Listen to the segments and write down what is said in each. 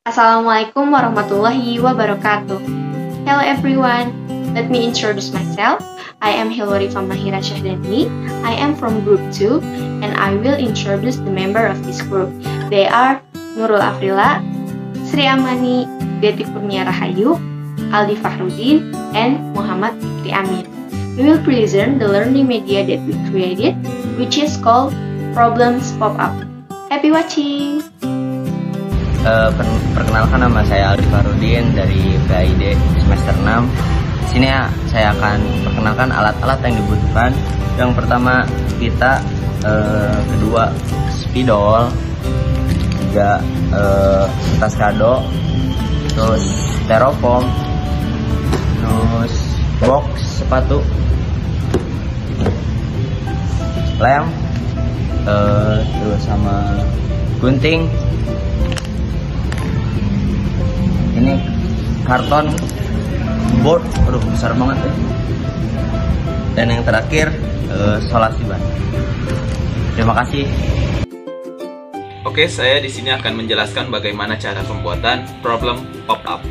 Assalamualaikum warahmatullahi wabarakatuh. Hello everyone, let me introduce myself. I am Hilarifa Mahira Syahdani. I am from Group 2 and I will introduce the member of this group. They are Nurul Afrila, Sri Amani, Deti Kurnia Rahayu, Aldi Fahrudin, and Muhammad Fikri Amin. We will present the learning media that we created, which is called Problems Pop-Up. Happy watching! Perkenalkan, nama saya Aldi Fahrudin dari PAID semester 6. Di sini saya akan perkenalkan alat-alat yang dibutuhkan. Yang pertama kita, kedua spidol, tiga kertas kado, terus styrofoam, terus box sepatu, lem, terus sama gunting. Ini karton board, aduh besar banget ya. Dan yang terakhir solasi ban. Terima kasih. Oke, saya di sini akan menjelaskan bagaimana cara pembuatan problem pop-up.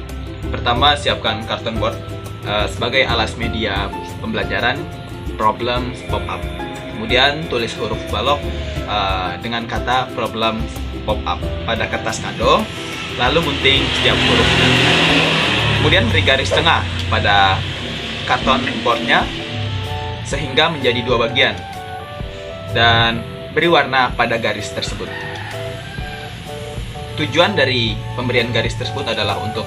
Pertama, siapkan karton board sebagai alas media pembelajaran problem pop-up. Kemudian tulis huruf balok dengan kata problem pop-up pada kertas kado. Lalu gunting setiap hurufnya. Kemudian beri garis tengah pada karton boardnya sehingga menjadi dua bagian. Dan beri warna pada garis tersebut. Tujuan dari pemberian garis tersebut adalah untuk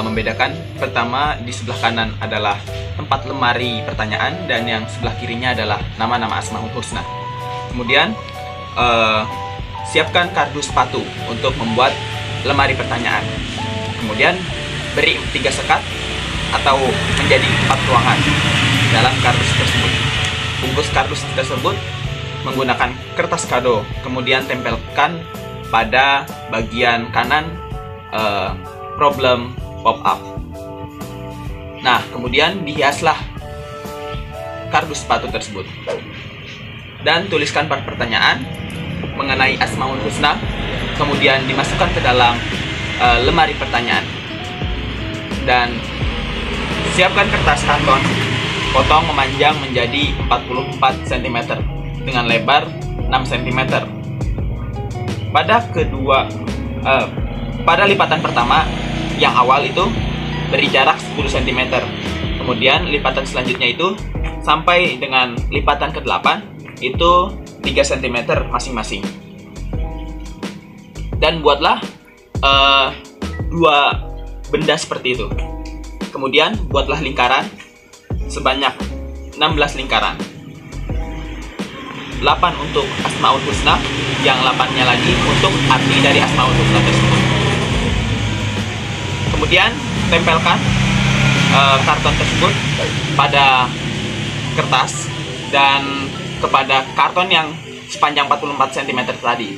membedakan. Pertama, di sebelah kanan adalah tempat lemari pertanyaan dan yang sebelah kirinya adalah nama-nama Asmaul Husna. Kemudian siapkan kardus sepatu untuk membuat lemari pertanyaan. Kemudian beri 3 sekat atau menjadi 4 ruangan dalam kardus tersebut. Bungkus kardus tersebut menggunakan kertas kado. Kemudian tempelkan pada bagian kanan problem pop-up. Nah, kemudian dihiaslah kardus sepatu tersebut. Dan tuliskan pertanyaan mengenai Asmaul Husna. Kemudian dimasukkan ke dalam lemari pertanyaan. Dan siapkan kertas karton, potong memanjang menjadi 44 cm dengan lebar 6 cm. Pada lipatan pertama yang awal itu beri jarak 10 cm. Kemudian lipatan selanjutnya itu sampai dengan lipatan ke-8 itu 3 cm masing-masing. Dan buatlah 2 benda seperti itu. Kemudian buatlah lingkaran sebanyak 16 lingkaran. 8 untuk Asmaul Husna, yang 8-nya lagi untuk arti dari Asmaul Husna tersebut. Kemudian tempelkan karton tersebut pada kertas dan kepada karton yang sepanjang 44 cm tadi.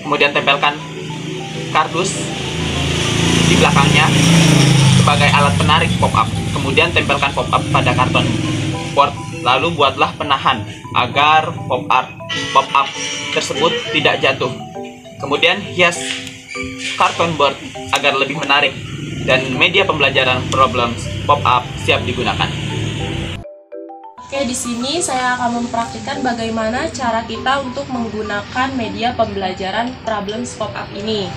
Kemudian tempelkan kardus di belakangnya sebagai alat penarik pop-up. Kemudian tempelkan pop-up pada karton board. Lalu buatlah penahan agar pop-up tersebut tidak jatuh. Kemudian hias karton board agar lebih menarik dan media pembelajaran problem pop-up siap digunakan. Oke, di sini saya akan mempraktikkan bagaimana cara kita untuk menggunakan media pembelajaran Problems Pop-Up ini.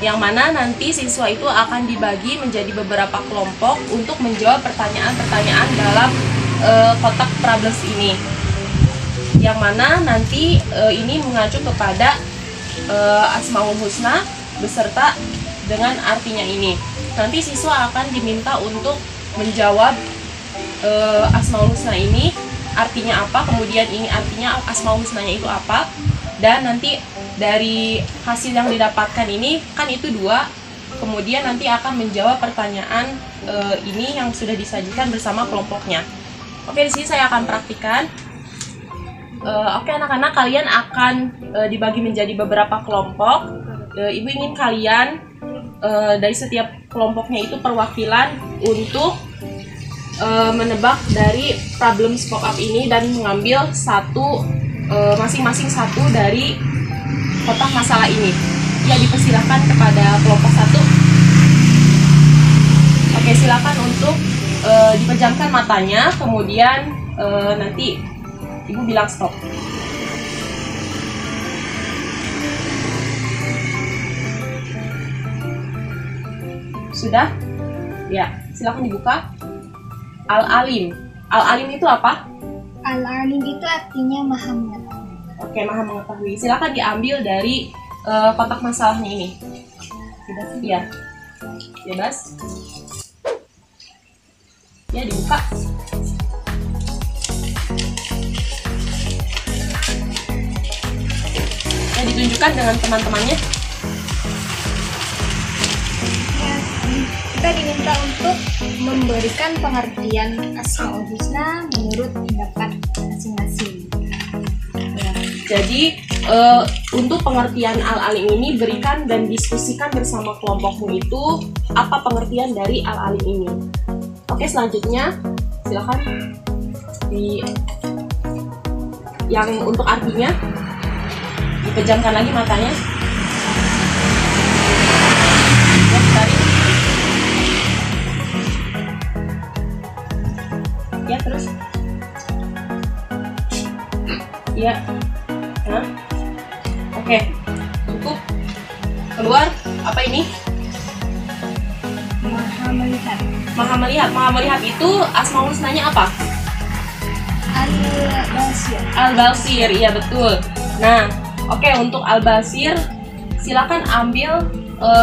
Yang mana nanti siswa itu akan dibagi menjadi beberapa kelompok untuk menjawab pertanyaan-pertanyaan dalam kotak Problems ini. Yang mana nanti ini mengacu kepada Asmaul Husna beserta dengan artinya ini. Nanti siswa akan diminta untuk menjawab Asmaul Husna ini artinya apa, kemudian ini artinya Asmaul Husnanya itu apa, dan nanti dari hasil yang didapatkan ini kan itu 2, kemudian nanti akan menjawab pertanyaan ini yang sudah disajikan bersama kelompoknya. Oke, di sini saya akan praktikan. Oke anak-anak, kalian akan dibagi menjadi beberapa kelompok. Ibu ingin kalian dari setiap kelompoknya itu perwakilan untuk menebak dari Problems Pop-Up ini dan mengambil masing-masing satu dari kotak masalah ini. Ya, dipersilakan kepada kelompok 1. Oke, silakan untuk dipejamkan matanya, kemudian nanti Ibu bilang stop. Sudah? Ya, silakan dibuka. Al-Alim. Al-Alim itu apa? Al-alim itu artinya maha mengetahui. Oke, maha mengetahui. Silakan diambil dari kotak masalahnya ini. Bebas? Ya. Bebas. Ya, dibuka. Ya, ditunjukkan dengan teman-temannya. Kita diminta untuk memberikan pengertian Asmaul Husna menurut pendapat masing-masing. Jadi untuk pengertian al-alim ini berikan dan diskusikan bersama kelompokmu itu apa pengertian dari al-alim ini. Oke, selanjutnya silakan yang untuk artinya dipejamkan lagi matanya. Ya, tarik. Ya, terus. Ya. Nah. Oke. Cukup. Keluar. Apa ini? Maha melihat. Maha melihat. Maha melihat itu Asmaul Husnanya apa? Al-Basir. Al-Basir. Iya, betul. Nah, oke, untuk Al-Basir silakan ambil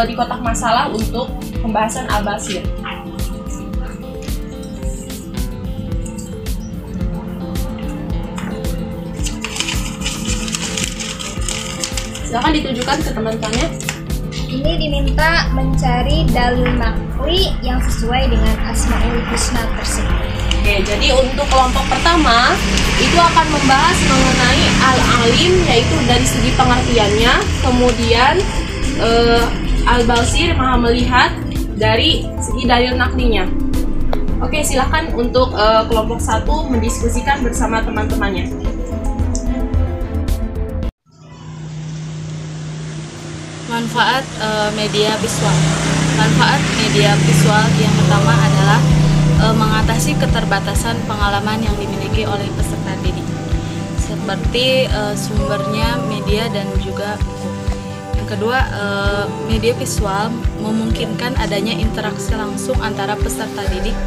di kotak masalah untuk pembahasan Al-Basir. Silakan ditunjukkan ke teman-temannya. Ini diminta mencari dalil nakli yang sesuai dengan Asmaul Husna tersebut. Oke, jadi untuk kelompok pertama itu akan membahas mengenai al-alim, yaitu dari segi pengertiannya, kemudian al-basir, maha melihat, dari segi dalil naklinya. Oke, silahkan untuk kelompok 1 mendiskusikan bersama teman-temannya. Manfaat media visual. Manfaat media visual yang pertama adalah mengatasi keterbatasan pengalaman yang dimiliki oleh peserta didik, seperti sumbernya media dan juga buku. Yang kedua, media visual memungkinkan adanya interaksi langsung antara peserta didik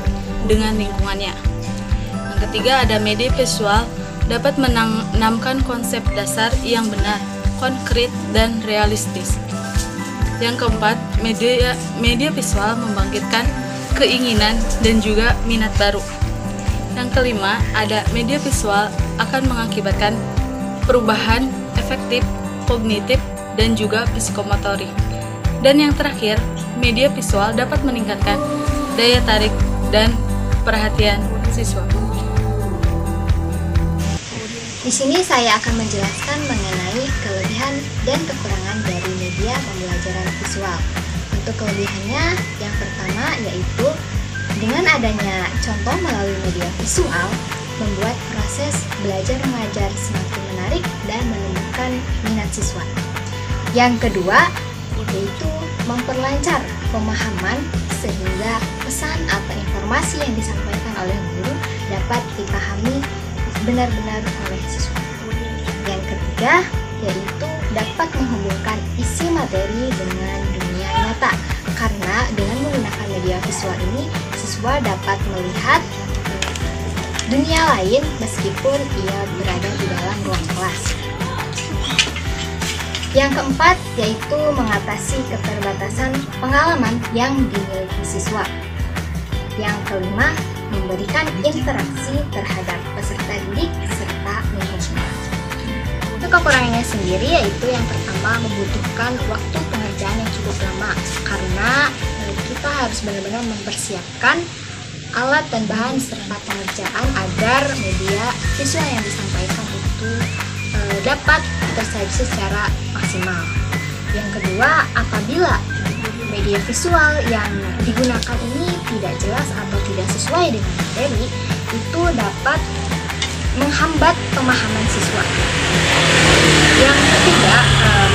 dengan lingkungannya. Yang ketiga, ada media visual dapat menanamkan konsep dasar yang benar, konkret, dan realistis. Yang keempat, media visual membangkitkan keinginan dan juga minat baru. Yang kelima, ada media visual akan mengakibatkan perubahan efektif, kognitif, dan juga psikomotorik. Dan yang terakhir, media visual dapat meningkatkan daya tarik dan perhatian siswa. Di sini saya akan menjelaskan mengenai kelebihan dan kekurangan dari media pembelajaran visual. Untuk kelebihannya, yang pertama yaitu dengan adanya contoh melalui media visual, membuat proses belajar mengajar semakin menarik dan menumbuhkan minat siswa. Yang kedua, yaitu memperlancar pemahaman sehingga pesan atau informasi yang disampaikan oleh guru dapat dipahami benar-benar oleh siswa. Yang ketiga, yaitu dapat menghubungkan isi materi dengan dunia nyata, karena dengan menggunakan media visual ini siswa dapat melihat dunia lain meskipun ia berada di dalam ruang kelas. Yang keempat, yaitu mengatasi keterbatasan pengalaman yang dimiliki siswa. Yang kelima, memberikan interaksi terhadap peserta didik serta lingkungan. Untuk kekurangannya sendiri, yaitu yang pertama membutuhkan waktu pengerjaan yang cukup lama, karena kita harus benar-benar mempersiapkan alat dan bahan serta pengerjaan agar media visual yang disampaikan itu dapat tersaji secara maksimal. Yang kedua, apabila media visual yang digunakan ini tidak jelas atau tidak sesuai dengan materi, itu dapat menghambat pemahaman siswa. Yang ketiga,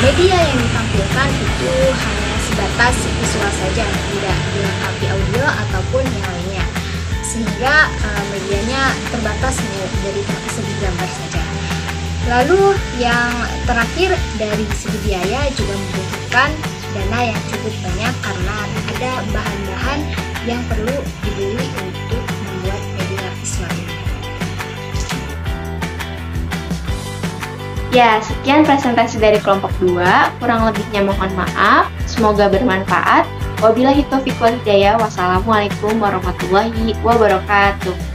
media yang ditampilkan itu sebatas visual saja, tidak dilengkapi audio ataupun yang lainnya, sehingga medianya terbatas dari segi gambar saja. Lalu yang terakhir, dari segi biaya juga membutuhkan dana yang cukup banyak karena ada bahan-bahan yang perlu dibeli untuk membuat media visual ini. Ya, sekian presentasi dari kelompok 2. Kurang lebihnya mohon maaf. Semoga bermanfaat. Wabillahi taufiq wal hidayah. Wassalamualaikum warahmatullahi wabarakatuh.